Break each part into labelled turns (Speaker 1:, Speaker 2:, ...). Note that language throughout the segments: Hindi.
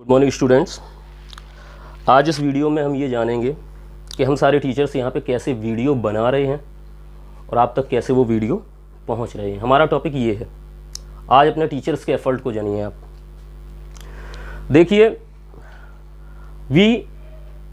Speaker 1: Good morning students. आज इस वीडियो में हम ये जानेंगे कि हम सारे टीचर्स यहाँ पे कैसे वीडियो बना रहे हैं और आप तक कैसे वो वीडियो पहुँच रहे हैं। हमारा टॉपिक ये है, आज अपने टीचर्स के एफर्ट को जानिए आप। देखिए, we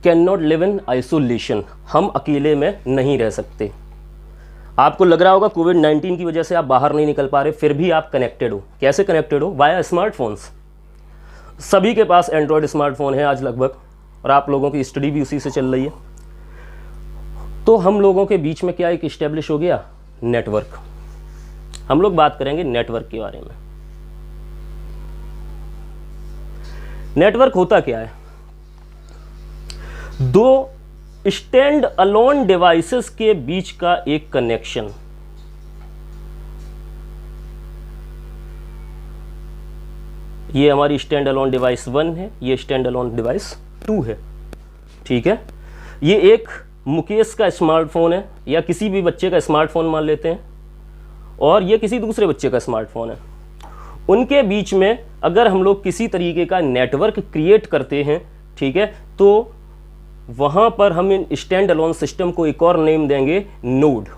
Speaker 1: can not live in isolation, हम अकेले में नहीं रह सकते। आपको लग रहा होगा कोविड-19 की वजह से आप बाहर नहीं निकल पा रहे, फिर भी आप कनेक्टेड हो। कैसे कनेक्टेड हो? Via smartphones. सभी के पास एंड्रॉयड स्मार्टफोन है आज लगभग, और आप लोगों की स्टडी भी उसी से चल रही है। तो हम लोगों के बीच में क्या एक इस्टेब्लिश हो गया नेटवर्क। हम लोग बात करेंगे नेटवर्क के बारे में। नेटवर्क होता क्या है? दो स्टैंड अलोन डिवाइसेस के बीच का एक कनेक्शन। ये हमारी स्टैंड अलोन डिवाइस 1 है, ये स्टैंड अलोन डिवाइस 2 है। ठीक है, ये एक मुकेश का स्मार्टफोन है या किसी भी बच्चे का स्मार्टफोन मान लेते हैं, और ये किसी दूसरे बच्चे का स्मार्टफोन है। उनके बीच में अगर हम लोग किसी तरीके का नेटवर्क क्रिएट करते हैं, ठीक है, तो वहां पर हम इन स्टैंड अलोन सिस्टम को एक और नेम देंगे नोड।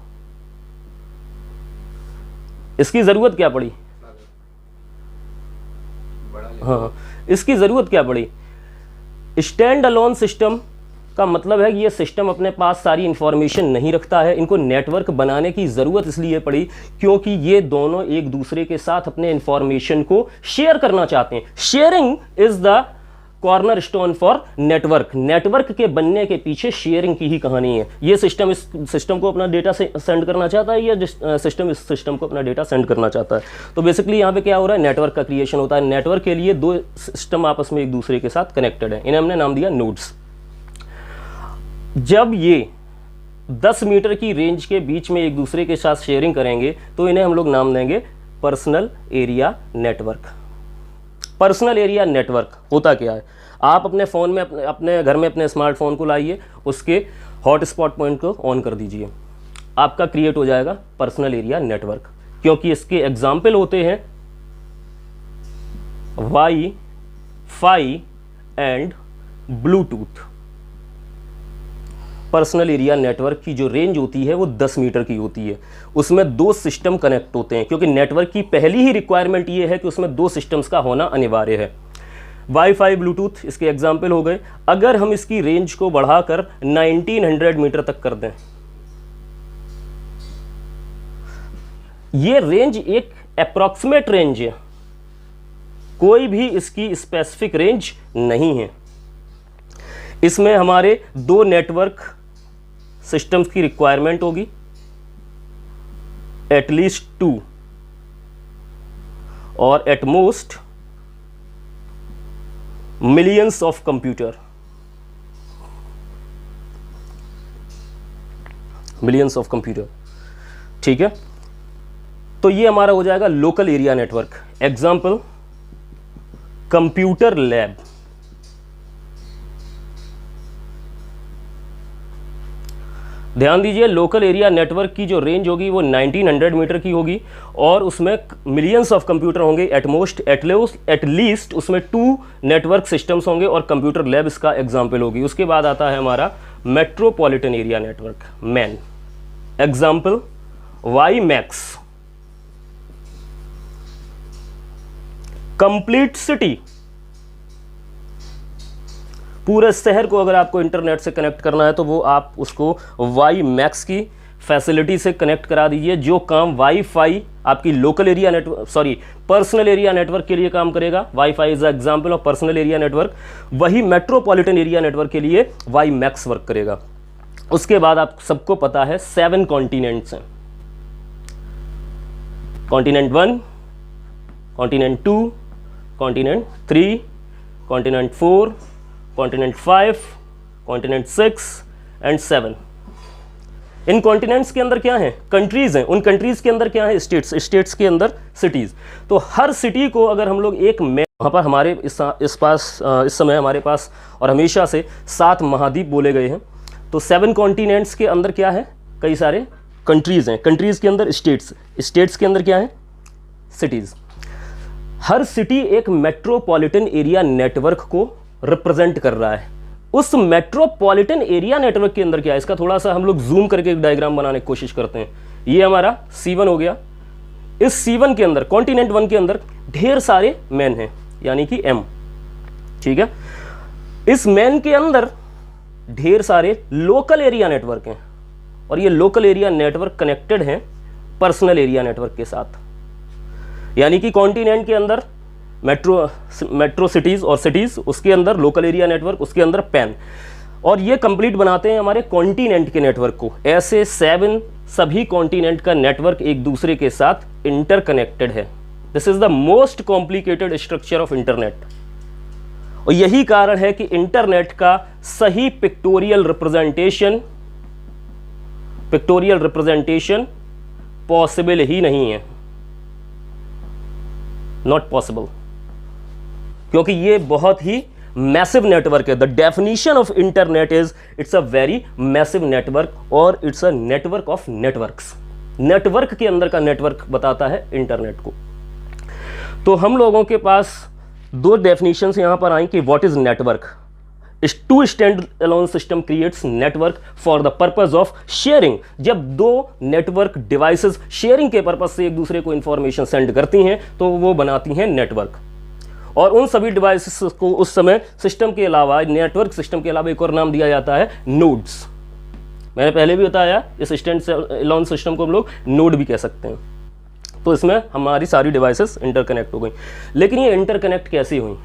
Speaker 1: इसकी जरूरत क्या पड़ी? हाँ, इसकी जरूरत क्या पड़ी? स्टैंड अलोन सिस्टम का मतलब है कि ये सिस्टम अपने पास सारी इंफॉर्मेशन नहीं रखता है। इनको नेटवर्क बनाने की जरूरत इसलिए पड़ी क्योंकि ये दोनों एक दूसरे के साथ अपने इंफॉर्मेशन को शेयर करना चाहते हैं। Sharing is the corner stone for network. Network के बनने के पीछे शेयरिंग की ही कहानी है। ये सिस्टम इस सिस्टम को अपना डेटा सेंड करना चाहता है, या सिस्टम इस सिस्टम को अपना डेटा सेंड करना चाहता है। तो बेसिकली यहाँ पे क्या हो रहा है? नेटवर्क का क्रिएशन होता है। नेटवर्क के लिए दो सिस्टम आपस में एक दूसरे के साथ कनेक्टेड है, इन्हें हमने नाम दिया नोड्स। जब ये 10 मीटर की रेंज के बीच में एक दूसरे के साथ शेयरिंग करेंगे तो इन्हें हम लोग नाम देंगे personal area network. Personal area network होता क्या है? आप अपने फ़ोन में अपने घर में अपने स्मार्टफोन को लाइए, उसके हॉटस्पॉट पॉइंट को ऑन कर दीजिए, आपका क्रिएट हो जाएगा पर्सनल एरिया नेटवर्क। क्योंकि इसके एग्जाम्पल होते हैं wifi and Bluetooth. Personal area network की जो रेंज होती है वो 10 मीटर की होती है। उसमें दो सिस्टम कनेक्ट होते हैं, क्योंकि नेटवर्क की पहली ही रिक्वायरमेंट ये है कि उसमें दो सिस्टम्स का होना अनिवार्य है। वाईफाई, ब्लूटूथ इसके एग्जाम्पल हो गए। अगर हम इसकी रेंज को बढ़ाकर 1900 मीटर तक कर दें, ये रेंज एक अप्रॉक्सीमेट रेंज है, कोई भी इसकी स्पेसिफिक रेंज नहीं है। इसमें हमारे दो नेटवर्क सिस्टम्स की रिक्वायरमेंट होगी, एटलीस्ट 2 और at most millions of computer, millions of computer. ठीक है, तो ये हमारा हो जाएगा local area network. Example, computer lab. ध्यान दीजिए, लोकल एरिया नेटवर्क की जो रेंज होगी वो 1900 मीटर की होगी, और उसमें मिलियंस ऑफ कंप्यूटर होंगे। एटलीस्ट उसमें 2 नेटवर्क सिस्टम्स होंगे, और कंप्यूटर लैब इसका एग्जाम्पल होगी। उसके बाद आता है हमारा metropolitan area network, MAN. Example, WiMAX. Complete city, पूरे शहर को अगर आपको इंटरनेट से कनेक्ट करना है तो वो आप उसको वाई मैक्स की फैसिलिटी से कनेक्ट करा दीजिए। जो काम वाईफाई आपकी local area network personal area network के लिए काम करेगा, wifi is example of personal area network, वही मेट्रोपॉलिटन एरिया नेटवर्क के लिए वाई मैक्स वर्क करेगा। उसके बाद आप सबको पता है 7 कॉन्टिनेंट्स हैं। Continent 1, continent 2, continent 3, continent 4, continent 5, continent 6 and 7। In continents के अंदर क्या है? कंट्रीज हैं। उन कंट्रीज के अंदर क्या है? स्टेट्स। स्टेट्स के अंदर सिटीज। तो हर सिटी को अगर हम लोग एक मैप, वहाँ पर हमारे इस समय हमारे पास और हमेशा से 7 महाद्वीप बोले गए हैं। तो 7 कॉन्टिनेंट्स के अंदर क्या है? कई सारे कंट्रीज हैं। कंट्रीज के अंदर स्टेट्स, स्टेट्स के अंदर क्या है? सिटीज। हर सिटी एक मेट्रोपॉलिटन एरिया नेटवर्क को रिप्रेजेंट कर रहा है। उस मेट्रोपॉलिटन एरिया नेटवर्क के अंदर क्या है, इसका थोड़ा सा हम लोग जूम करके एक डायग्राम बनाने की कोशिश करते हैं। ये हमारा C1 हो गया। इस C1 के अंदर, कॉन्टिनेंट 1 के अंदर ढेर सारे मैन हैं, यानी कि M, ठीक है। इस मैन के अंदर ढेर सारे लोकल एरिया नेटवर्क हैं, और ये लोकल एरिया नेटवर्क कनेक्टेड हैं पर्सनल एरिया नेटवर्क के साथ। यानी कि कॉन्टिनेंट के अंदर मेट्रो सिटीज और सिटीज, उसके अंदर लोकल एरिया नेटवर्क, उसके अंदर पैन, और ये कंप्लीट बनाते हैं हमारे कॉन्टिनेंट के नेटवर्क को। ऐसे 7 सभी कॉन्टिनेंट का नेटवर्क एक दूसरे के साथ इंटरकनेक्टेड है। This is the most complicated structure of internet, और यही कारण है कि इंटरनेट का सही पिक्टोरियल रिप्रेजेंटेशन पॉसिबल ही नहीं है, नॉट पॉसिबल, क्योंकि ये बहुत ही मैसिव नेटवर्क है। The definition of internet is it's a very massive network, और it's a network of networks. Network के अंदर का नेटवर्क बताता है इंटरनेट को। तो हम लोगों के पास 2 डेफिनेशंस यहां पर आई कि what is network. Two stand alone system creates network for the purpose of sharing. जब 2 नेटवर्क डिवाइसेस शेयरिंग के पर्पज से एक दूसरे को इंफॉर्मेशन सेंड करती हैं तो वो बनाती हैं नेटवर्क। और उन सभी डिवाइसेस को उस समय सिस्टम के अलावा, नेटवर्क सिस्टम के अलावा एक और नाम दिया जाता है नोड्स। मैंने पहले भी बताया, इस स्टैंड अलोन सिस्टम को हम लोग नोड भी कह सकते हैं। तो इसमें हमारी सारी डिवाइसेस इंटरकनेक्ट हो गई। लेकिन ये इंटरकनेक्ट कैसे हुई?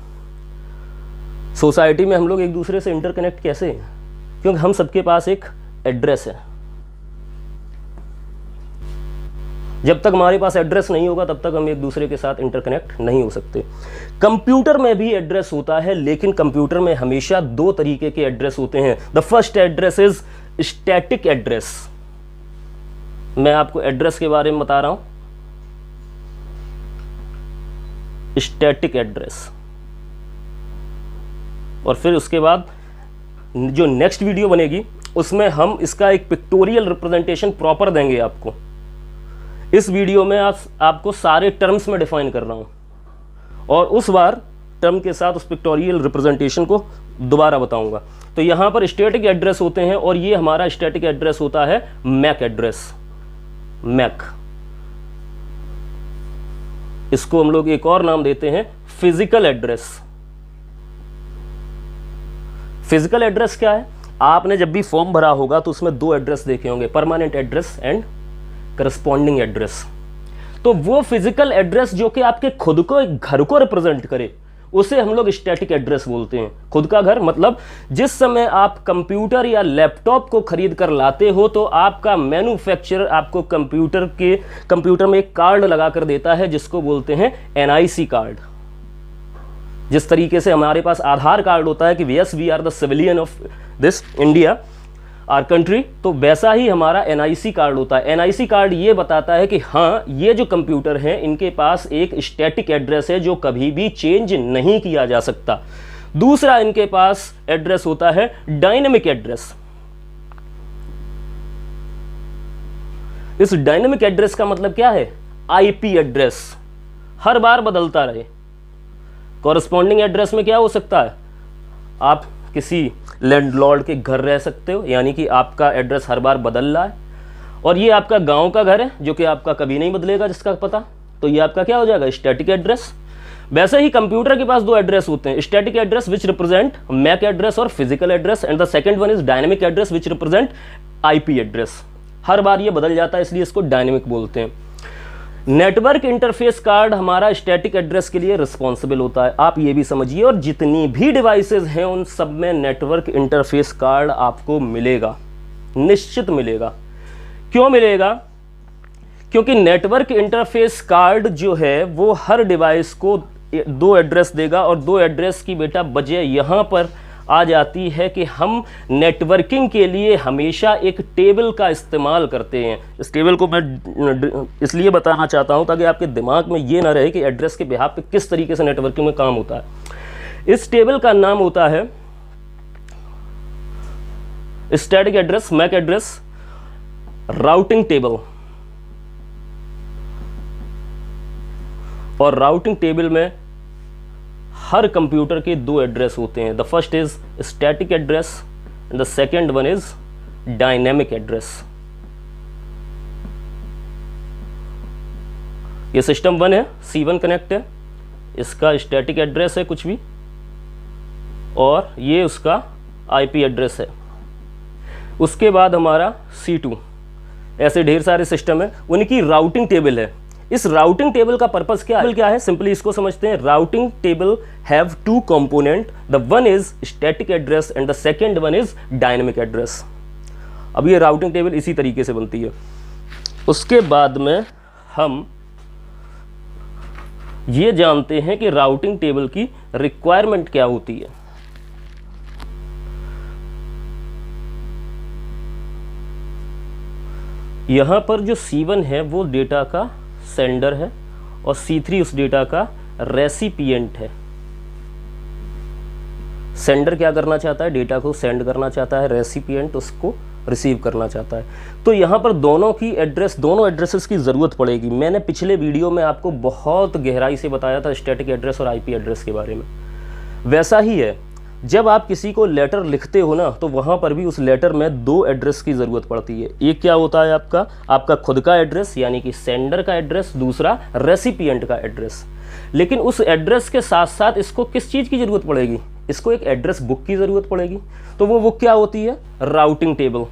Speaker 1: सोसाइटी में हम लोग एक दूसरे से इंटरकनेक्ट कैसे हैं? क्योंकि हम सबके पास एक एड्रेस है। जब तक हमारे पास एड्रेस नहीं होगा तब तक हम एक दूसरे के साथ इंटरकनेक्ट नहीं हो सकते। कंप्यूटर में भी एड्रेस होता है, लेकिन कंप्यूटर में हमेशा 2 तरीके के एड्रेस होते हैं। The first address is static address. मैं आपको एड्रेस के बारे में बता रहा हूं, स्टैटिक एड्रेस। और फिर उसके बाद जो नेक्स्ट वीडियो बनेगी उसमें हम इसका एक पिक्टोरियल रिप्रेजेंटेशन प्रॉपर देंगे आपको। इस वीडियो में आपको सारे टर्म्स में डिफाइन कर रहा हूं, और उस बार टर्म के साथ उस पिक्टोरियल रिप्रेजेंटेशन को दोबारा बताऊंगा। तो यहां पर स्टैटिक एड्रेस होते हैं, और ये हमारा स्टैटिक एड्रेस होता है मैक एड्रेस। मैक, इसको हम लोग एक और नाम देते हैं फिजिकल एड्रेस। फिजिकल एड्रेस क्या है? आपने जब भी फॉर्म भरा होगा तो उसमें 2 एड्रेस देखे होंगे, permanent address and corresponding address. तो वो फिजिकल एड्रेस जो कि आपके खुद को एक घर को रिप्रेजेंट करे, उसे हम लोग स्टैटिक एड्रेस बोलते हैं। खुद का घर मतलब जिस समय आप कंप्यूटर या लैपटॉप को खरीद कर लाते हो तो आपका मैन्युफैक्चरर आपको कंप्यूटर में एक कार्ड लगा कर देता है जिसको बोलते हैं NIC कार्ड। जिस तरीके से हमारे पास आधार कार्ड होता है कि yes we are the civilian of this India or country, तो वैसा ही हमारा NIC कार्ड होता है। NIC कार्ड ये बताता है कि हाँ, ये जो कंप्यूटर हैं इनके पास एक स्टैटिक एड्रेस है जो कभी भी चेंज नहीं किया जा सकता। दूसरा इनके पास एड्रेस होता है डायनेमिक एड्रेस। इस डायनेमिक एड्रेस का मतलब क्या है? IP एड्रेस हर बार बदलता रहे। कॉरेस्पॉन्डिंग एड्रेस में क्या हो सकता है? आप किसी लैंडलॉर्ड के घर रह सकते हो, यानी कि आपका एड्रेस हर बार बदल रहा है, और ये आपका गांव का घर है जो कि आपका कभी नहीं बदलेगा जिसका पता, तो ये आपका क्या हो जाएगा? Static address. वैसे ही कंप्यूटर के पास 2 एड्रेस होते हैं, static address which represent MAC address और physical address, and the second one is dynamic address which represent IP address. हर बार ये बदल जाता है, इसलिए इसको डायनेमिक बोलते हैं। नेटवर्क इंटरफेस कार्ड हमारा स्टैटिक एड्रेस के लिए रिस्पॉन्सिबल होता है, आप ये भी समझिए। और जितनी भी डिवाइसेस हैं उन सब में नेटवर्क इंटरफेस कार्ड आपको मिलेगा, निश्चित मिलेगा। क्यों मिलेगा? क्योंकि नेटवर्क इंटरफेस कार्ड जो है वो हर डिवाइस को 2 एड्रेस देगा, और 2 एड्रेस की बेटा वजह यहाँ पर आ जाती है कि हम नेटवर्किंग के लिए हमेशा एक टेबल का इस्तेमाल करते हैं। इस टेबल को मैं इसलिए बताना चाहता हूं ताकि आपके दिमाग में ये ना रहे कि एड्रेस के बिहाफ पे किस तरीके से नेटवर्किंग में काम होता है। इस टेबल का नाम होता है static address, MAC address routing table. और राउटिंग टेबल में हर कंप्यूटर के दो एड्रेस होते हैं। The first is static address and the second one is dynamic address. ये सिस्टम 1 है, C1 कनेक्ट है, इसका स्टैटिक एड्रेस है कुछ भी, और ये उसका IP एड्रेस है। उसके बाद हमारा C2, ऐसे ढेर सारे सिस्टम है, उनकी राउटिंग टेबल है। इस राउटिंग टेबल का पर्पस क्या है? सिंपली इसको समझते हैं। Routing table have two component, the one is static address and the second one is dynamic address. अब ये राउटिंग टेबल इसी तरीके से बनती है। उसके बाद में हम ये जानते हैं कि राउटिंग टेबल की रिक्वायरमेंट क्या होती है। यहां पर जो C1 है वो डेटा का सेंडर है और C3 उस डेटा का रेसिपिएंट है। सेंडर क्या करना चाहता है? डेटा को सेंड करना चाहता है, रेसिपिएंट उसको रिसीव करना चाहता है। तो यहाँ पर दोनों एड्रेसेस की ज़रूरत पड़ेगी। मैंने पिछले वीडियो में आपको बहुत गहराई से बताया था स्टैटिक एड्रेस और IP एड्रेस के बारे में। वैसा ही है, जब आप किसी को लेटर लिखते हो ना, तो वहाँ पर भी उस लेटर में दो एड्रेस की ज़रूरत पड़ती है। एक क्या होता है आपका खुद का एड्रेस यानी कि सेंडर का एड्रेस, दूसरा रेसिपिएंट का एड्रेस। लेकिन उस एड्रेस के साथ साथ इसको किस चीज़ की ज़रूरत पड़ेगी? इसको एक एड्रेस बुक की ज़रूरत पड़ेगी। तो वो बुक क्या होती है? Routing table.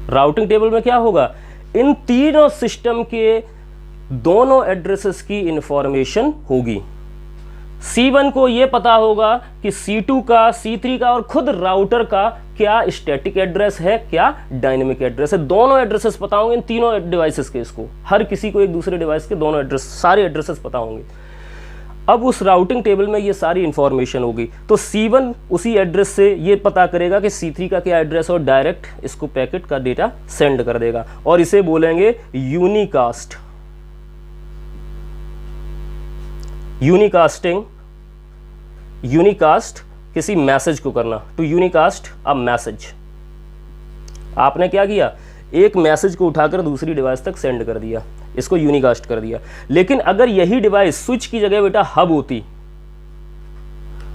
Speaker 1: राउटिंग टेबल में क्या होगा? इन तीनों सिस्टम के दोनों एड्रेसेस की इंफॉर्मेशन होगी। C1 को ये पता होगा कि C2 का, C3 का और खुद राउटर का क्या स्टैटिक एड्रेस है, क्या डायनेमिक एड्रेस है। दोनों एड्रेसेस पता होंगे इन तीनों डिवाइसेस के। इसको हर किसी को एक दूसरे डिवाइस के दोनों एड्रेस, सारे एड्रेसेस पता होंगे। अब उस राउटिंग टेबल में ये सारी इंफॉर्मेशन होगी। तो C1 उसी एड्रेस से ये पता करेगा कि C3 का क्या एड्रेस है और डायरेक्ट इसको पैकेट का डेटा सेंड कर देगा, और इसे बोलेंगे यूनिकास्ट। यूनिकास्ट किसी मैसेज को करना, टू यूनिकास्ट अ मैसेज। आपने क्या किया? एक मैसेज को उठाकर दूसरी डिवाइस तक सेंड कर दिया, इसको यूनिकास्ट कर दिया। लेकिन अगर यही डिवाइस स्विच की जगह बेटा हब होती,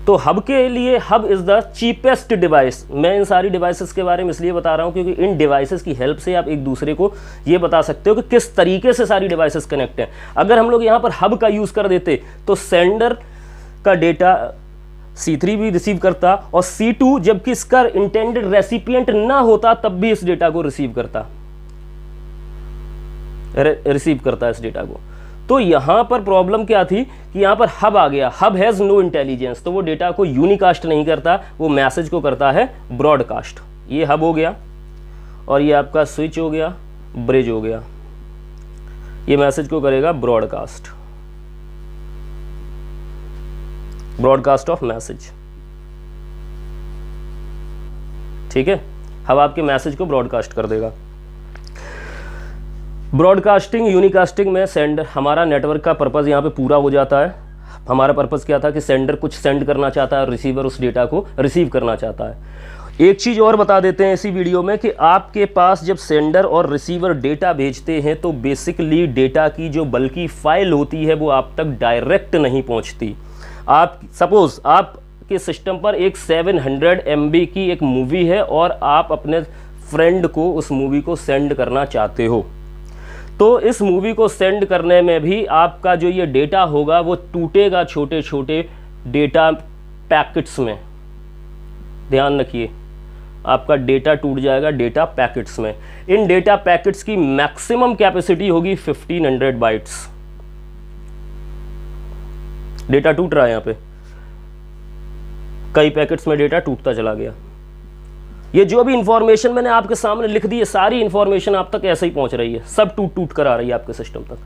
Speaker 1: तो हब के लिए hub is the cheapest device. मैं इन सारी डिवाइसेस के बारे में इसलिए बता रहा हूं क्योंकि इन डिवाइसेस की हेल्प से आप एक दूसरे को ये बता सकते हो कि किस तरीके से सारी डिवाइसेस कनेक्ट हैं। अगर हम लोग यहां पर हब का यूज कर देते तो सेंडर का डेटा C3 भी रिसीव करता, और C2 जबकि इसका इंटेंडेड रेसिपिएंट ना होता तब भी इस डेटा को रिसीव करता इस डेटा को। तो यहां पर प्रॉब्लम क्या थी कि यहां पर हब आ गया। हब हैज नो इंटेलिजेंस, तो वो डेटा को यूनिकास्ट नहीं करता, वो मैसेज को करता है ब्रॉडकास्ट। ये हब हो गया, और ये आपका स्विच हो गया, ब्रिज हो गया। ये मैसेज को करेगा ब्रॉडकास्ट ऑफ मैसेज। ठीक है, हब आपके मैसेज को ब्रॉडकास्ट कर देगा। ब्रॉडकास्टिंग, यूनिकास्टिंग में सेंडर, हमारा नेटवर्क का पर्पज़ यहाँ पे पूरा हो जाता है। हमारा पर्पज़ क्या था कि सेंडर कुछ सेंड करना चाहता है, रिसीवर उस डेटा को रिसीव करना चाहता है। एक चीज़ और बता देते हैं इसी वीडियो में कि आपके पास जब सेंडर और रिसीवर डेटा भेजते हैं तो बेसिकली डेटा की जो बल्कि फाइल होती है वो आप तक डायरेक्ट नहीं पहुँचती। आप सपोज आपके सिस्टम पर एक 700 MB की एक मूवी है और आप अपने फ्रेंड को उस मूवी को सेंड करना चाहते हो, तो इस मूवी को सेंड करने में भी आपका जो ये डेटा होगा वो टूटेगा छोटे छोटे डेटा पैकेट्स में। ध्यान रखिए, आपका डेटा टूट जाएगा डेटा पैकेट्स में। इन डेटा पैकेट्स की मैक्सिमम कैपेसिटी होगी 1500 बाइट्स। डेटा टूट रहा है, यहाँ पे कई पैकेट्स में डेटा टूटता चला गया। ये जो भी इंफॉर्मेशन मैंने आपके सामने लिख दी है, सारी इंफॉर्मेशन आप तक ऐसे ही पहुंच रही है, सब टूट टूट कर आ रही है आपके सिस्टम तक।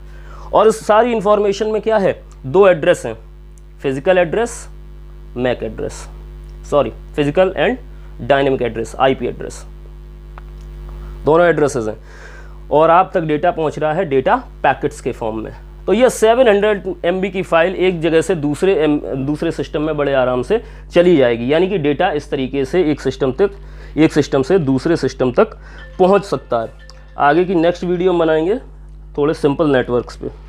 Speaker 1: और इस सारी इंफॉर्मेशन में क्या है? दो एड्रेस हैं, physical address, MAC address, physical and dynamic address, IP address, दोनों एड्रेसेस हैं। और आप तक डेटा पहुंच रहा है डेटा पैकेट्स के फॉर्म में। तो ये 700 MB की फाइल एक जगह से दूसरे सिस्टम में बड़े आराम से चली जाएगी। यानी कि डेटा इस तरीके से एक सिस्टम से दूसरे सिस्टम तक पहुंच सकता है। आगे की नेक्स्ट वीडियो बनाएंगे। थोड़े सिंपल नेटवर्क्स पे।